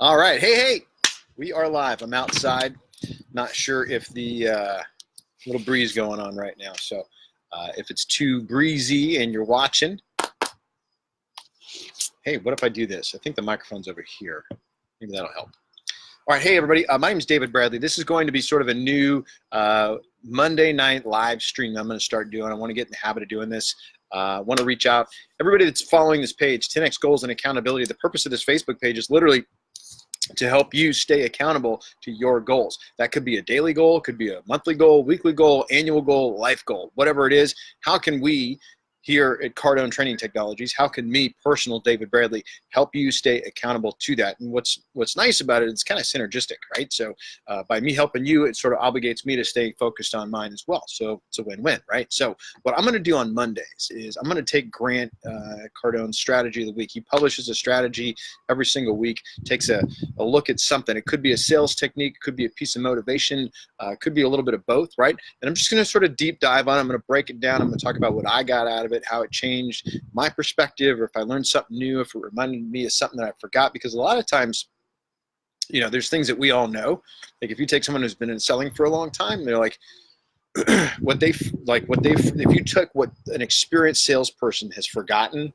All right. Hey, we are live. I'm outside. Not sure if the little breeze going on right now. So if it's too breezy and you're watching, hey, what if I do this? I think the microphone's over here. Maybe that'll help. All right. Hey, everybody. My name is David Bradley. This is going to be sort of a new Monday night live stream I'm going to start doing. I want to get in the habit of doing this. I want to reach out. Everybody that's following this page, 10X Goals and Accountability, the purpose of this Facebook page is literally to help you stay accountable to your goals. That could be a daily goal, could be a monthly goal, weekly goal, annual goal, life goal, whatever it is. How can we here at Cardone Training Technologies, how can me, personal David Bradley, help you stay accountable to that? And what's nice about it, it's kind of synergistic, right? So by me helping you, it sort of obligates me to stay focused on mine as well. So it's a win-win, right? So what I'm going to do on Mondays is I'm going to take Grant Cardone's strategy of the week. He publishes a strategy every single week, takes a look at something. It could be a sales technique, could be a piece of motivation, could be a little bit of both, right? And I'm just going to sort of deep dive on it. I'm going to break it down. I'm going to talk about what I got out of it, how it changed my perspective, or if I learned something new, if it reminded me of something that I forgot. Because a lot of times, you know, there's things that we all know. Like if you take someone who's been in selling for a long time, they're like, if you took what an experienced salesperson has forgotten,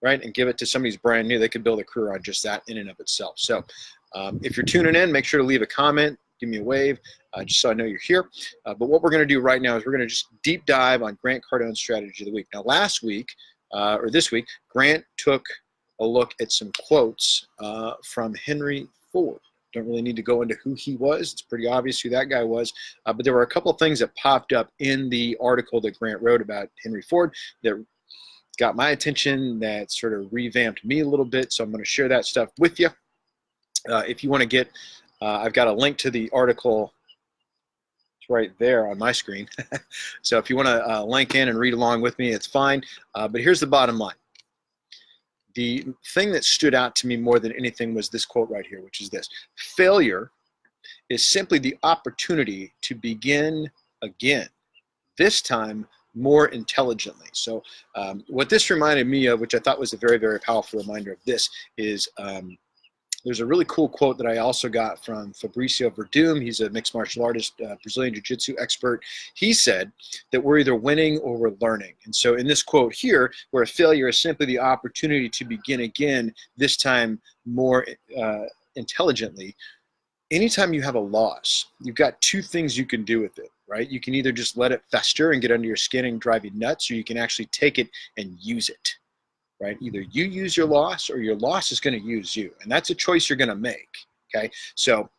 right, and give it to somebody who's brand new, they could build a career on just that in and of itself. So if you're tuning in, make sure to leave a comment, give me a wave, just so I know you're here. But what we're going to do right now is we're going to just deep dive on Grant Cardone's strategy of the week. Now, last week, or this week, Grant took a look at some quotes from Henry Ford. Don't really need to go into who he was. It's pretty obvious who that guy was. But there were a couple of things that popped up in the article that Grant wrote about Henry Ford that got my attention, that sort of revamped me a little bit. So I'm going to share that stuff with you. If you want to get, I've got a link to the article. It's right there on my screen. So if you want to link in and read along with me, it's fine. But here's the bottom line. The thing that stood out to me more than anything was this quote right here, which is this: failure is simply the opportunity to begin again, this time more intelligently. So what this reminded me of, which I thought was a very, very powerful reminder of this, is there's a really cool quote that I also got from Fabricio Verdum. He's a mixed martial artist, Brazilian jiu-jitsu expert. He said that we're either winning or we're learning. And so in this quote here, where a failure is simply the opportunity to begin again, this time more intelligently, anytime you have a loss, you've got two things you can do with it, right? You can either just let it fester and get under your skin and drive you nuts, or you can actually take it and use it. Right? Either you use your loss or your loss is going to use you. And that's a choice you're going to make. Okay. So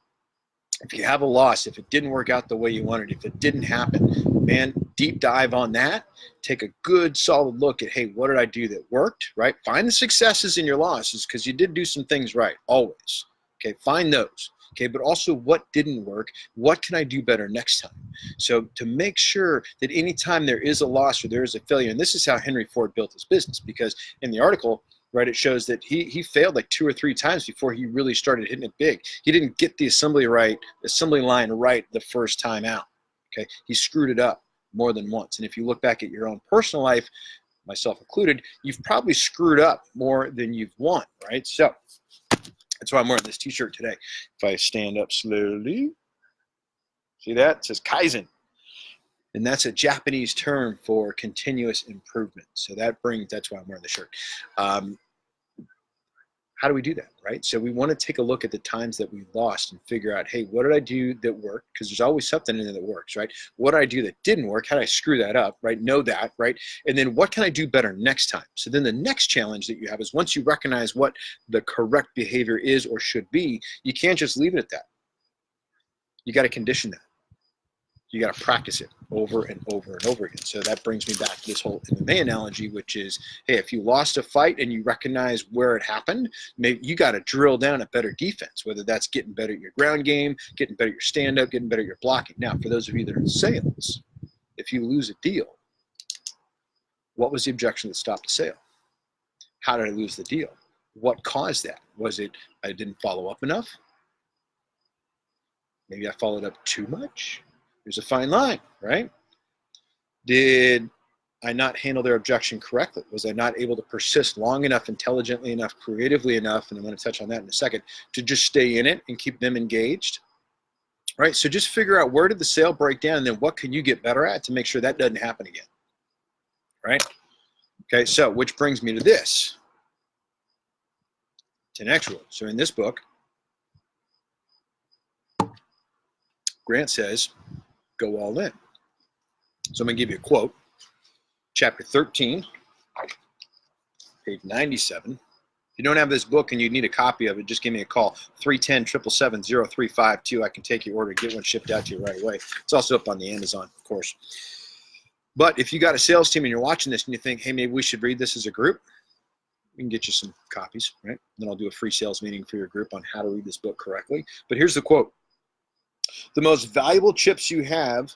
if you have a loss, if it didn't work out the way you wanted, if it didn't happen, man, deep dive on that. Take a good solid look at, hey, what did I do that worked? Right? Find the successes in your losses, because you did do some things right, always. Okay. Find those. Okay, but also what didn't work, what can I do better next time? So to make sure that anytime there is a loss or there is a failure, and this is how Henry Ford built his business, because in the article, right, it shows that he failed like 2 or 3 times before he really started hitting it big. He didn't get the assembly line right the first time out. Okay, he screwed it up more than once. And if you look back at your own personal life, myself included, you've probably screwed up more than you've won, right? So that's why I'm wearing this t-shirt today. If I stand up slowly, see that? It says Kaizen. And that's a Japanese term for continuous improvement. So that's why I'm wearing the shirt. How do we do that, right? So we want to take a look at the times that we lost and figure out, hey, what did I do that worked? Because there's always something in there that works, right? What did I do that didn't work? How did I screw that up, right? Know that, right? And then what can I do better next time? So then the next challenge that you have is, once you recognize what the correct behavior is or should be, you can't just leave it at that. You got to condition that. You got to practice it over and over and over again. So that brings me back to this whole MMA analogy, which is, hey, if you lost a fight and you recognize where it happened, maybe you got to drill down at better defense, whether that's getting better at your ground game, getting better at your stand-up, getting better at your blocking. Now, for those of you that are in sales, if you lose a deal, what was the objection that stopped the sale? How did I lose the deal? What caused that? Was it I didn't follow up enough? Maybe I followed up too much? There's a fine line, right? Did I not handle their objection correctly? Was I not able to persist long enough, intelligently enough, creatively enough, and I'm going to touch on that in a second, to just stay in it and keep them engaged? Right? So just figure out, where did the sale break down, and then what can you get better at to make sure that doesn't happen again? Right? Okay, so which brings me to this. 10X rule. So in this book, Grant says, go all in. So I'm going to give you a quote. Chapter 13, page 97. If you don't have this book and you need a copy of it, just give me a call. 310-777-0352. I can take your order, get one shipped out to you right away. It's also up on the Amazon, of course. But if you got a sales team and you're watching this and you think, hey, maybe we should read this as a group, we can get you some copies, right? Then I'll do a free sales meeting for your group on how to read this book correctly. But here's the quote. The most valuable chips you have,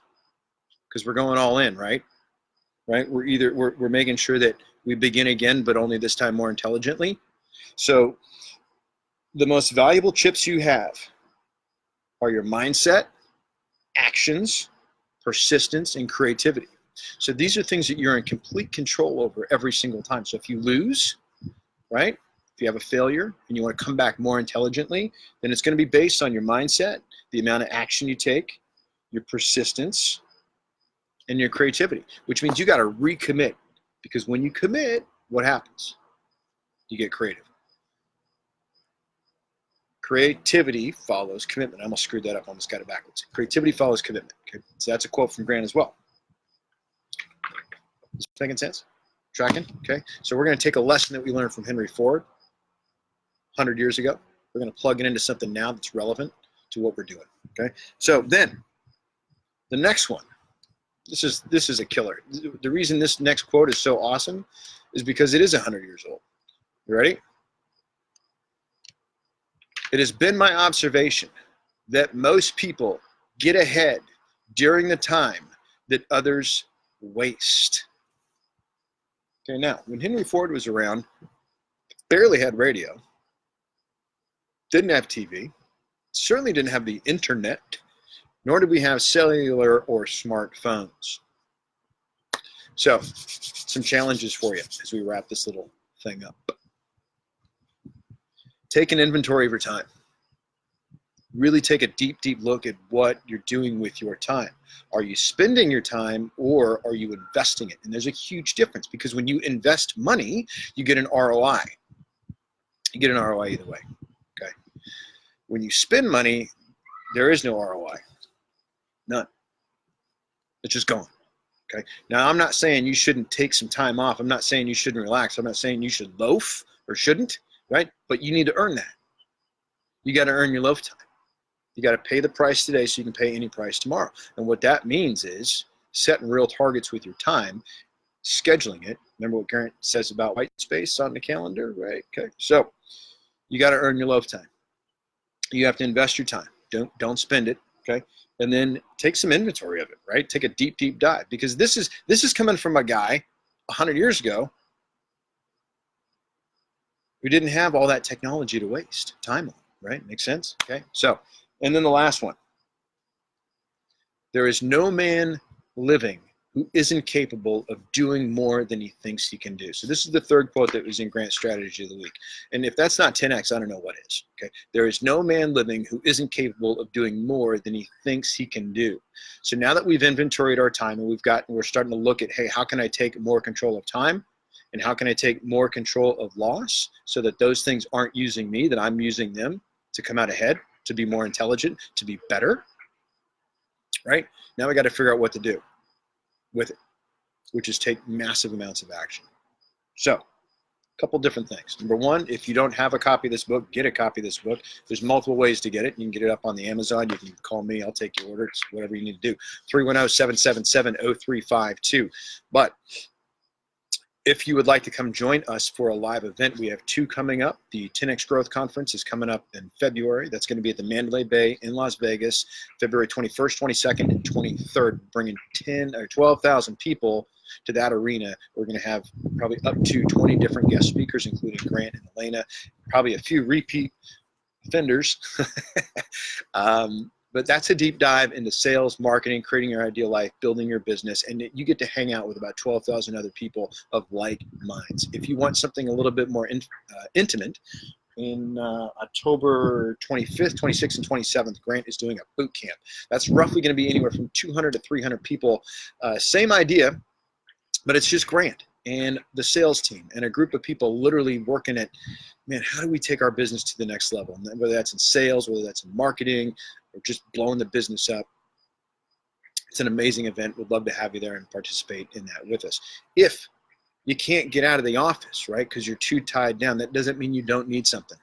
because we're going all in, right? Right? We're making sure that we begin again, but only this time more intelligently. So the most valuable chips you have are your mindset, actions, persistence, and creativity. So these are things that you're in complete control over every single time. So if you lose, right? If you have a failure and you want to come back more intelligently, then it's going to be based on your mindset, the amount of action you take, your persistence, and your creativity, which means you got to recommit, because when you commit, what happens? You get creative. Creativity follows commitment. I almost screwed that up, almost got it backwards. Creativity follows commitment. Okay? So that's a quote from Grant as well. Is this making sense? Tracking? Okay. So we're going to take a lesson that we learned from Henry Ford 100 years ago. We're going to plug it into something now that's relevant to what we're doing. Okay. So then the next one. This is a killer. The reason this next quote is so awesome is because it is 100 years old. You ready? It has been my observation that most people get ahead during the time that others waste. Okay, now, when Henry Ford was around, barely had radio, didn't have TV, certainly didn't have the internet, nor did we have cellular or smartphones. So, some challenges for you as we wrap this little thing up. Take an inventory of your time. Really take a deep, deep look at what you're doing with your time. Are you spending your time, or are you investing it? And there's a huge difference, because when you invest money, you get an ROI. You get an ROI either way, okay? When you spend money, there is no ROI. None. It's just gone. Okay. Now, I'm not saying you shouldn't take some time off. I'm not saying you shouldn't relax. I'm not saying you should loaf or shouldn't, right? But you need to earn that. You got to earn your loaf time. You got to pay the price today so you can pay any price tomorrow. And what that means is setting real targets with your time, scheduling it. Remember what Grant says about white space on the calendar, right? Okay. So you got to earn your loaf time. You have to invest your time. Don't spend it. Okay. And then take some inventory of it, right? Take a deep, deep dive, because this is coming from a guy 100 years ago who didn't have all that technology to waste time on, right? Makes sense? Okay. So, and then the last one. There is no man living who isn't capable of doing more than he thinks he can do. So this is the third quote that was in Grant's Strategy of the Week. And if that's not 10X, I don't know what is. Okay. There is no man living who isn't capable of doing more than he thinks he can do. So now that we've inventoried our time and we're starting to look at, hey, how can I take more control of time? And how can I take more control of loss so that those things aren't using me, that I'm using them to come out ahead, to be more intelligent, to be better, right? Now we got to figure out what to do with it, which is take massive amounts of action. So, a couple different things. Number one, if you don't have a copy of this book, get a copy of this book. There's multiple ways to get it. You can get it up on the Amazon. You can call me. I'll take your order. It's whatever you need to do. 310-777-0352. But if you would like to come join us for a live event, we have two coming up. The 10X Growth Conference is coming up in February. That's going to be at the Mandalay Bay in Las Vegas, February 21st, 22nd, and 23rd, bringing 12,000 people to that arena. We're going to have probably up to 20 different guest speakers, including Grant and Elena, probably a few repeat offenders. But that's a deep dive into sales, marketing, creating your ideal life, building your business, and you get to hang out with about 12,000 other people of like minds. If you want something a little bit more intimate, in October 25th, 26th, and 27th, Grant is doing a boot camp. That's roughly going to be anywhere from 200 to 300 people. Same idea, but it's just Grant and the sales team and a group of people literally working at, man, how do we take our business to the next level? And whether that's in sales, whether that's in marketing, or just blowing the business up. It's an amazing event. We'd love to have you there and participate in that with us. If you can't get out of the office, right, because you're too tied down, that doesn't mean you don't need something.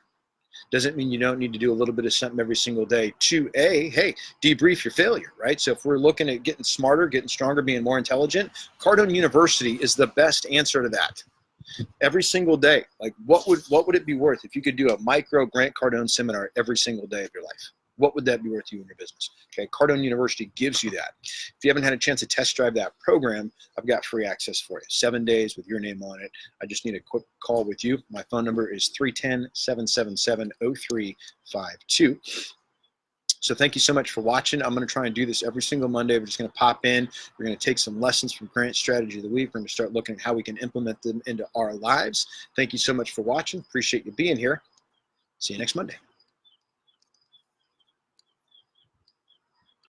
Doesn't mean you don't need to do a little bit of something every single day to, hey, debrief your failure, right? So if we're looking at getting smarter, getting stronger, being more intelligent, Cardone University is the best answer to that. Every single day, like what would it be worth if you could do a micro Grant Cardone seminar every single day of your life? What would that be worth to you and your business? Okay, Cardone University gives you that. If you haven't had a chance to test drive that program, I've got free access for you. 7 days with your name on it. I just need a quick call with you. My phone number is 310-777-0352. So thank you so much for watching. I'm going to try and do this every single Monday. We're just going to pop in. We're going to take some lessons from Grant's strategy of the week. We're going to start looking at how we can implement them into our lives. Thank you so much for watching. Appreciate you being here. See you next Monday.